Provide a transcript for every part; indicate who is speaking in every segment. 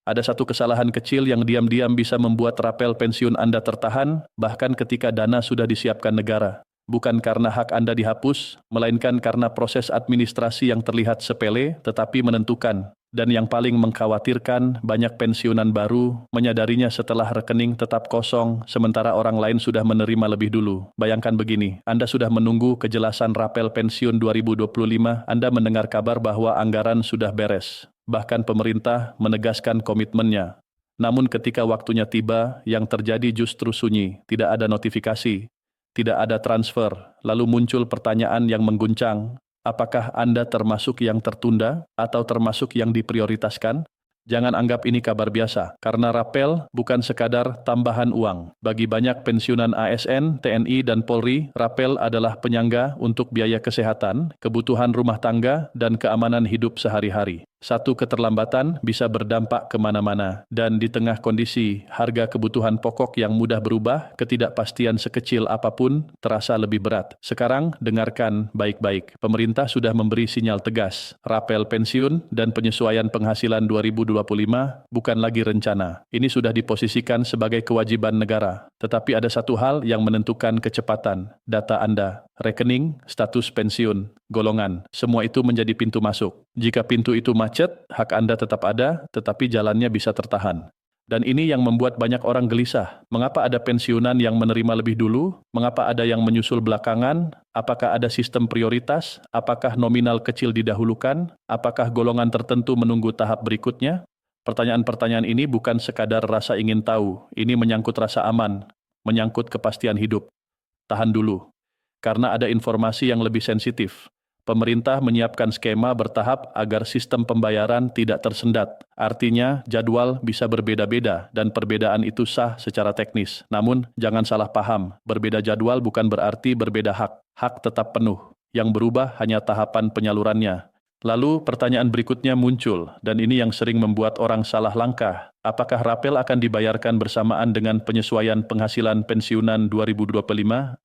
Speaker 1: Ada satu kesalahan kecil yang diam-diam bisa membuat rapel pensiun Anda tertahan, bahkan ketika dana sudah disiapkan negara. Bukan karena hak Anda dihapus, melainkan karena proses administrasi yang terlihat sepele tetapi menentukan. Dan yang paling mengkhawatirkan, banyak pensiunan baru menyadarinya setelah rekening tetap kosong, sementara orang lain sudah menerima lebih dulu. Bayangkan begini, Anda sudah menunggu kejelasan rapel pensiun 2025, Anda mendengar kabar bahwa anggaran sudah beres. Bahkan pemerintah menegaskan komitmennya. Namun ketika waktunya tiba, yang terjadi justru sunyi, tidak ada notifikasi, tidak ada transfer, lalu muncul pertanyaan yang mengguncang. Apakah Anda termasuk yang tertunda atau termasuk yang diprioritaskan? Jangan anggap ini kabar biasa, karena rapel bukan sekadar tambahan uang. Bagi banyak pensiunan ASN, TNI, dan Polri, rapel adalah penyangga untuk biaya kesehatan, kebutuhan rumah tangga, dan keamanan hidup sehari-hari. Satu keterlambatan bisa berdampak kemana-mana, dan di tengah kondisi harga kebutuhan pokok yang mudah berubah, ketidakpastian sekecil apapun terasa lebih berat. Sekarang, dengarkan baik-baik. Pemerintah sudah memberi sinyal tegas. Rapel pensiun dan penyesuaian penghasilan 2025 bukan lagi rencana. Ini sudah diposisikan sebagai kewajiban negara. Tetapi ada satu hal yang menentukan kecepatan. Data Anda, rekening, status pensiun, golongan, semua itu menjadi pintu masuk. Jika pintu itu macet, hak Anda tetap ada, tetapi jalannya bisa tertahan. Dan ini yang membuat banyak orang gelisah. Mengapa ada pensiunan yang menerima lebih dulu? Mengapa ada yang menyusul belakangan? Apakah ada sistem prioritas? Apakah nominal kecil didahulukan? Apakah golongan tertentu menunggu tahap berikutnya? Pertanyaan-pertanyaan ini bukan sekadar rasa ingin tahu. Ini menyangkut rasa aman, menyangkut kepastian hidup. Tahan dulu. Karena ada informasi yang lebih sensitif. Pemerintah menyiapkan skema bertahap agar sistem pembayaran tidak tersendat. Artinya, jadwal bisa berbeda-beda dan perbedaan itu sah secara teknis. Namun, jangan salah paham, berbeda jadwal bukan berarti berbeda hak. Hak tetap penuh. Yang berubah hanya tahapan penyalurannya. Lalu pertanyaan berikutnya muncul, dan ini yang sering membuat orang salah langkah. Apakah rapel akan dibayarkan bersamaan dengan penyesuaian penghasilan pensiunan 2025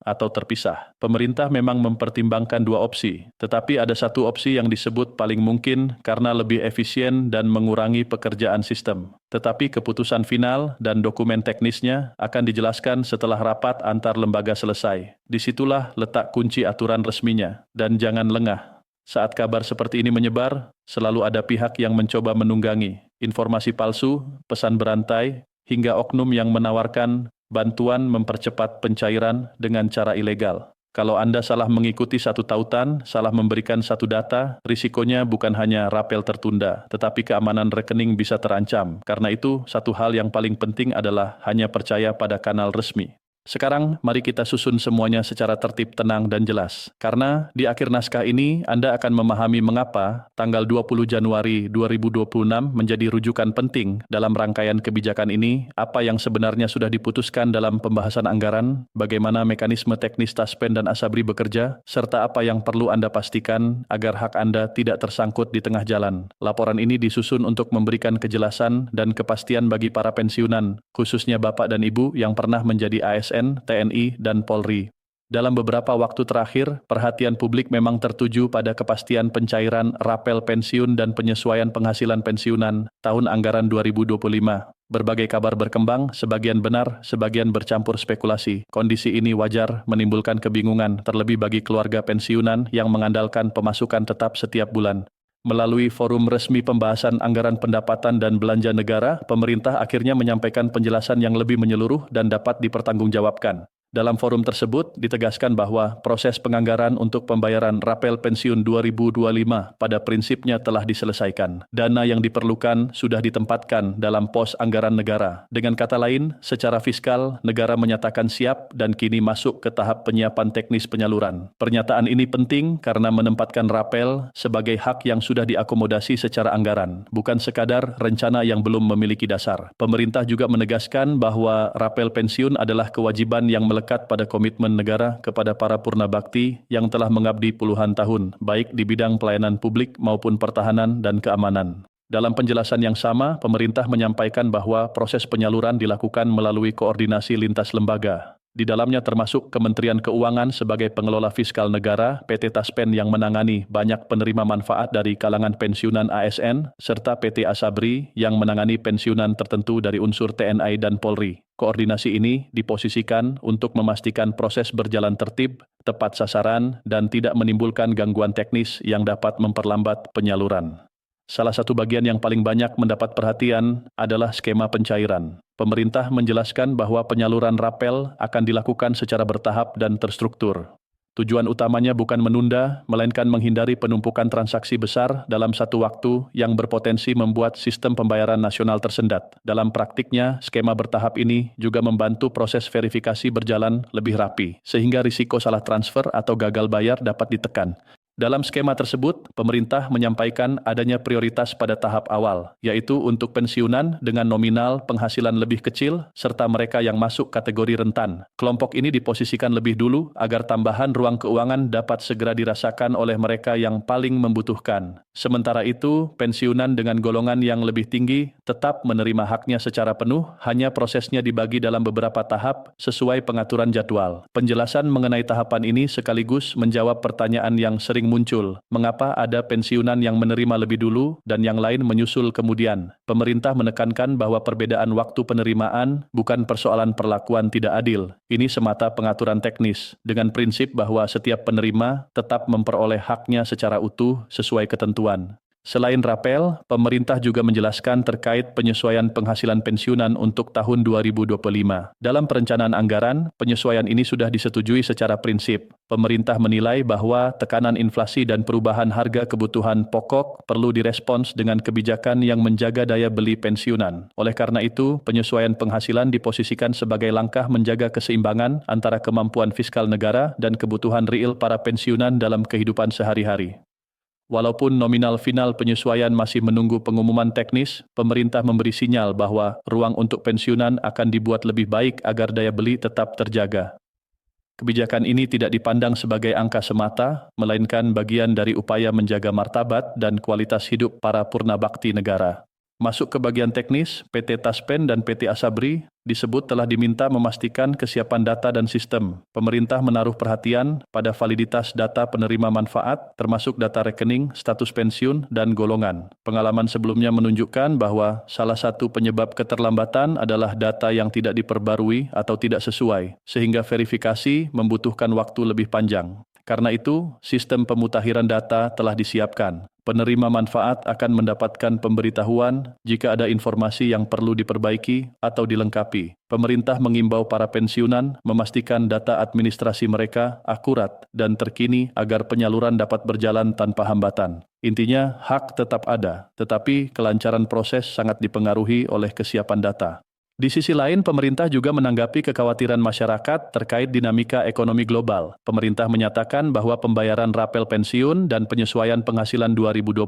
Speaker 1: atau terpisah? Pemerintah memang mempertimbangkan dua opsi, tetapi ada satu opsi yang disebut paling mungkin karena lebih efisien dan mengurangi pekerjaan sistem. Tetapi keputusan final dan dokumen teknisnya akan dijelaskan setelah rapat antar lembaga selesai. Disitulah letak kunci aturan resminya, dan jangan lengah. Saat kabar seperti ini menyebar, selalu ada pihak yang mencoba menunggangi. Informasi palsu, pesan berantai, hingga oknum yang menawarkan bantuan mempercepat pencairan dengan cara ilegal. Kalau Anda salah mengikuti satu tautan, salah memberikan satu data, risikonya bukan hanya rapel tertunda, tetapi keamanan rekening bisa terancam. Karena itu, satu hal yang paling penting adalah hanya percaya pada kanal resmi. Sekarang, mari kita susun semuanya secara tertib, tenang, dan jelas. Karena di akhir naskah ini, Anda akan memahami mengapa tanggal 20 Januari 2026 menjadi rujukan penting dalam rangkaian kebijakan ini, apa yang sebenarnya sudah diputuskan dalam pembahasan anggaran, bagaimana mekanisme teknis Taspen dan Asabri bekerja, serta apa yang perlu Anda pastikan agar hak Anda tidak tersangkut di tengah jalan. Laporan ini disusun untuk memberikan kejelasan dan kepastian bagi para pensiunan, khususnya Bapak dan Ibu yang pernah menjadi ASN, TNI, dan Polri. Dalam beberapa waktu terakhir, perhatian publik memang tertuju pada kepastian pencairan rapel pensiun dan penyesuaian penghasilan pensiunan tahun anggaran 2025. Berbagai kabar berkembang, sebagian benar, sebagian bercampur spekulasi. Kondisi ini wajar menimbulkan kebingungan, terlebih bagi keluarga pensiunan yang mengandalkan pemasukan tetap setiap bulan. Melalui forum resmi pembahasan anggaran pendapatan dan belanja negara, pemerintah akhirnya menyampaikan penjelasan yang lebih menyeluruh dan dapat dipertanggungjawabkan. Dalam forum tersebut, ditegaskan bahwa proses penganggaran untuk pembayaran rapel pensiun 2025 pada prinsipnya telah diselesaikan. Dana yang diperlukan sudah ditempatkan dalam pos anggaran negara. Dengan kata lain, secara fiskal, negara menyatakan siap dan kini masuk ke tahap penyiapan teknis penyaluran. Pernyataan ini penting karena menempatkan rapel sebagai hak yang sudah diakomodasi secara anggaran, bukan sekadar rencana yang belum memiliki dasar. Pemerintah juga menegaskan bahwa rapel pensiun adalah kewajiban yang melekat pada komitmen negara kepada para purna bakti yang telah mengabdi puluhan tahun, baik di bidang pelayanan publik maupun pertahanan dan keamanan. Dalam penjelasan yang sama, pemerintah menyampaikan bahwa proses penyaluran dilakukan melalui koordinasi lintas lembaga. Di dalamnya termasuk Kementerian Keuangan sebagai pengelola fiskal negara, PT Taspen yang menangani banyak penerima manfaat dari kalangan pensiunan ASN, serta PT Asabri yang menangani pensiunan tertentu dari unsur TNI dan Polri. Koordinasi ini diposisikan untuk memastikan proses berjalan tertib, tepat sasaran, dan tidak menimbulkan gangguan teknis yang dapat memperlambat penyaluran. Salah satu bagian yang paling banyak mendapat perhatian adalah skema pencairan. Pemerintah menjelaskan bahwa penyaluran rapel akan dilakukan secara bertahap dan terstruktur. Tujuan utamanya bukan menunda, melainkan menghindari penumpukan transaksi besar dalam satu waktu yang berpotensi membuat sistem pembayaran nasional tersendat. Dalam praktiknya, skema bertahap ini juga membantu proses verifikasi berjalan lebih rapi, sehingga risiko salah transfer atau gagal bayar dapat ditekan. Dalam skema tersebut, pemerintah menyampaikan adanya prioritas pada tahap awal, yaitu untuk pensiunan dengan nominal penghasilan lebih kecil, serta mereka yang masuk kategori rentan. Kelompok ini diposisikan lebih dulu agar tambahan ruang keuangan dapat segera dirasakan oleh mereka yang paling membutuhkan. Sementara itu, pensiunan dengan golongan yang lebih tinggi tetap menerima haknya secara penuh, hanya prosesnya dibagi dalam beberapa tahap sesuai pengaturan jadwal. Penjelasan mengenai tahapan ini sekaligus menjawab pertanyaan yang sering muncul, mengapa ada pensiunan yang menerima lebih dulu dan yang lain menyusul kemudian. Pemerintah menekankan bahwa perbedaan waktu penerimaan bukan persoalan perlakuan tidak adil. Ini semata pengaturan teknis, dengan prinsip bahwa setiap penerima tetap memperoleh haknya secara utuh sesuai ketentuan. Selain rapel, pemerintah juga menjelaskan terkait penyesuaian penghasilan pensiunan untuk tahun 2025. Dalam perencanaan anggaran, penyesuaian ini sudah disetujui secara prinsip. Pemerintah menilai bahwa tekanan inflasi dan perubahan harga kebutuhan pokok perlu direspons dengan kebijakan yang menjaga daya beli pensiunan. Oleh karena itu, penyesuaian penghasilan diposisikan sebagai langkah menjaga keseimbangan antara kemampuan fiskal negara dan kebutuhan real para pensiunan dalam kehidupan sehari-hari. Walaupun nominal final penyesuaian masih menunggu pengumuman teknis, pemerintah memberi sinyal bahwa ruang untuk pensiunan akan dibuat lebih baik agar daya beli tetap terjaga. Kebijakan ini tidak dipandang sebagai angka semata, melainkan bagian dari upaya menjaga martabat dan kualitas hidup para purna bakti negara. Masuk ke bagian teknis, PT Taspen dan PT Asabri disebut telah diminta memastikan kesiapan data dan sistem. Pemerintah menaruh perhatian pada validitas data penerima manfaat, termasuk data rekening, status pensiun, dan golongan. Pengalaman sebelumnya menunjukkan bahwa salah satu penyebab keterlambatan adalah data yang tidak diperbarui atau tidak sesuai, sehingga verifikasi membutuhkan waktu lebih panjang. Karena itu, sistem pemutakhiran data telah disiapkan. Penerima manfaat akan mendapatkan pemberitahuan jika ada informasi yang perlu diperbaiki atau dilengkapi. Pemerintah mengimbau para pensiunan memastikan data administrasi mereka akurat dan terkini agar penyaluran dapat berjalan tanpa hambatan. Intinya, hak tetap ada, tetapi kelancaran proses sangat dipengaruhi oleh kesiapan data. Di sisi lain, pemerintah juga menanggapi kekhawatiran masyarakat terkait dinamika ekonomi global. Pemerintah menyatakan bahwa pembayaran rapel pensiun dan penyesuaian penghasilan 2025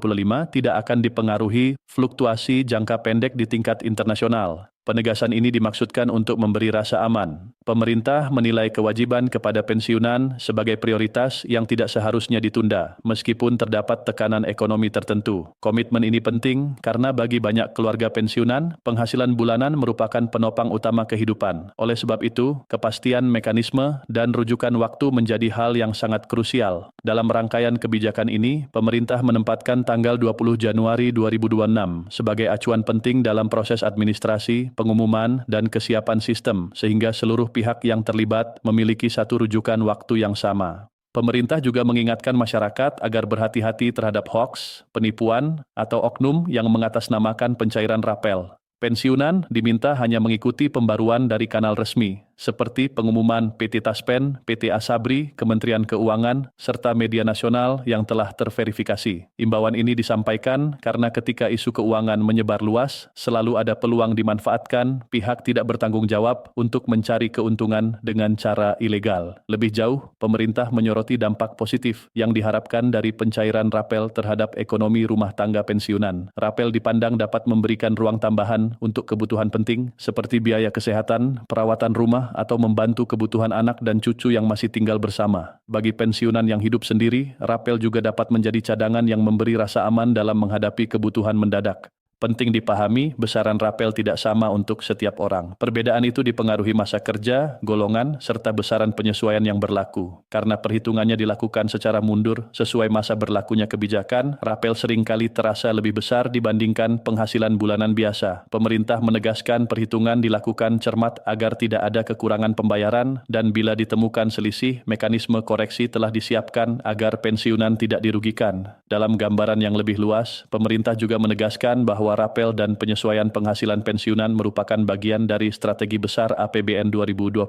Speaker 1: tidak akan dipengaruhi fluktuasi jangka pendek di tingkat internasional. Penegasan ini dimaksudkan untuk memberi rasa aman. Pemerintah menilai kewajiban kepada pensiunan sebagai prioritas yang tidak seharusnya ditunda, meskipun terdapat tekanan ekonomi tertentu. Komitmen ini penting karena bagi banyak keluarga pensiunan, penghasilan bulanan merupakan penopang utama kehidupan. Oleh sebab itu, kepastian mekanisme dan rujukan waktu menjadi hal yang sangat krusial. Dalam rangkaian kebijakan ini, pemerintah menempatkan tanggal 20 Januari 2026 sebagai acuan penting dalam proses administrasi, pengumuman, dan kesiapan sistem, sehingga seluruh pihak yang terlibat memiliki satu rujukan waktu yang sama. Pemerintah juga mengingatkan masyarakat agar berhati-hati terhadap hoaks, penipuan, atau oknum yang mengatasnamakan pencairan rapel. Pensiunan diminta hanya mengikuti pembaruan dari kanal resmi, seperti pengumuman PT Taspen, PT Asabri, Kementerian Keuangan, serta media nasional yang telah terverifikasi. Imbauan ini disampaikan karena ketika isu keuangan menyebar luas, selalu ada peluang dimanfaatkan pihak tidak bertanggung jawab untuk mencari keuntungan dengan cara ilegal. Lebih jauh, pemerintah menyoroti dampak positif yang diharapkan dari pencairan rapel terhadap ekonomi rumah tangga pensiunan. Rapel dipandang dapat memberikan ruang tambahan untuk kebutuhan penting seperti biaya kesehatan, perawatan rumah, atau membantu kebutuhan anak dan cucu yang masih tinggal bersama. Bagi pensiunan yang hidup sendiri, rapel juga dapat menjadi cadangan yang memberi rasa aman dalam menghadapi kebutuhan mendadak. Penting dipahami, besaran rapel tidak sama untuk setiap orang. Perbedaan itu dipengaruhi masa kerja, golongan, serta besaran penyesuaian yang berlaku. Karena perhitungannya dilakukan secara mundur sesuai masa berlakunya kebijakan, rapel seringkali terasa lebih besar dibandingkan penghasilan bulanan biasa. Pemerintah menegaskan perhitungan dilakukan cermat agar tidak ada kekurangan pembayaran dan bila ditemukan selisih, mekanisme koreksi telah disiapkan agar pensiunan tidak dirugikan. Dalam gambaran yang lebih luas, pemerintah juga menegaskan bahwa rapel dan penyesuaian penghasilan pensiunan merupakan bagian dari strategi besar APBN 2025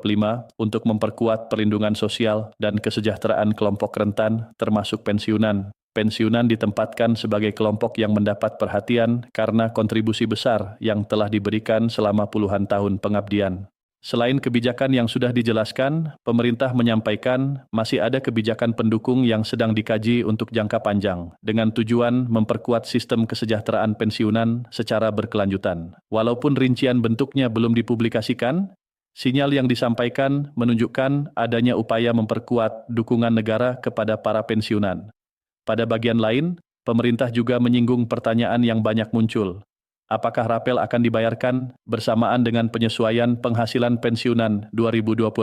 Speaker 1: untuk memperkuat perlindungan sosial dan kesejahteraan kelompok rentan, termasuk pensiunan. Pensiunan ditempatkan sebagai kelompok yang mendapat perhatian karena kontribusi besar yang telah diberikan selama puluhan tahun pengabdian. Selain kebijakan yang sudah dijelaskan, pemerintah menyampaikan masih ada kebijakan pendukung yang sedang dikaji untuk jangka panjang, dengan tujuan memperkuat sistem kesejahteraan pensiunan secara berkelanjutan. Walaupun rincian bentuknya belum dipublikasikan, sinyal yang disampaikan menunjukkan adanya upaya memperkuat dukungan negara kepada para pensiunan. Pada bagian lain, pemerintah juga menyinggung pertanyaan yang banyak muncul. Apakah rapel akan dibayarkan bersamaan dengan penyesuaian penghasilan pensiunan 2025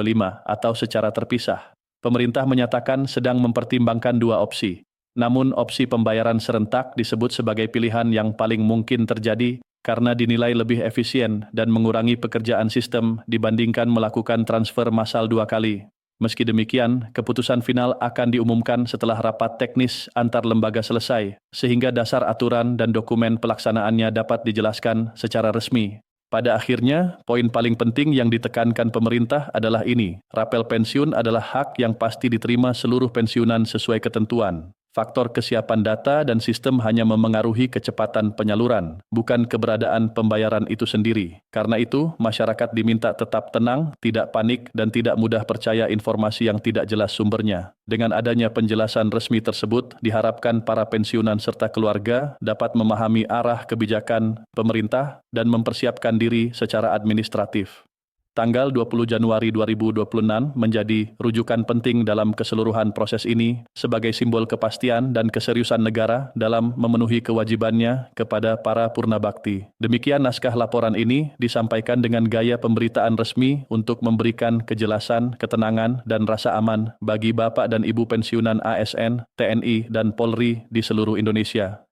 Speaker 1: atau secara terpisah? Pemerintah menyatakan sedang mempertimbangkan dua opsi. Namun opsi pembayaran serentak disebut sebagai pilihan yang paling mungkin terjadi karena dinilai lebih efisien dan mengurangi pekerjaan sistem dibandingkan melakukan transfer massal dua kali. Meski demikian, keputusan final akan diumumkan setelah rapat teknis antar lembaga selesai, sehingga dasar aturan dan dokumen pelaksanaannya dapat dijelaskan secara resmi. Pada akhirnya, poin paling penting yang ditekankan pemerintah adalah ini, rapel pensiun adalah hak yang pasti diterima seluruh pensiunan sesuai ketentuan. Faktor kesiapan data dan sistem hanya memengaruhi kecepatan penyaluran, bukan keberadaan pembayaran itu sendiri. Karena itu, masyarakat diminta tetap tenang, tidak panik, dan tidak mudah percaya informasi yang tidak jelas sumbernya. Dengan adanya penjelasan resmi tersebut, diharapkan para pensiunan serta keluarga dapat memahami arah kebijakan pemerintah dan mempersiapkan diri secara administratif. Tanggal 20 Januari 2026 menjadi rujukan penting dalam keseluruhan proses ini sebagai simbol kepastian dan keseriusan negara dalam memenuhi kewajibannya kepada para purna bakti. Demikian naskah laporan ini disampaikan dengan gaya pemberitaan resmi untuk memberikan kejelasan, ketenangan, dan rasa aman bagi Bapak dan Ibu pensiunan ASN, TNI, dan Polri di seluruh Indonesia.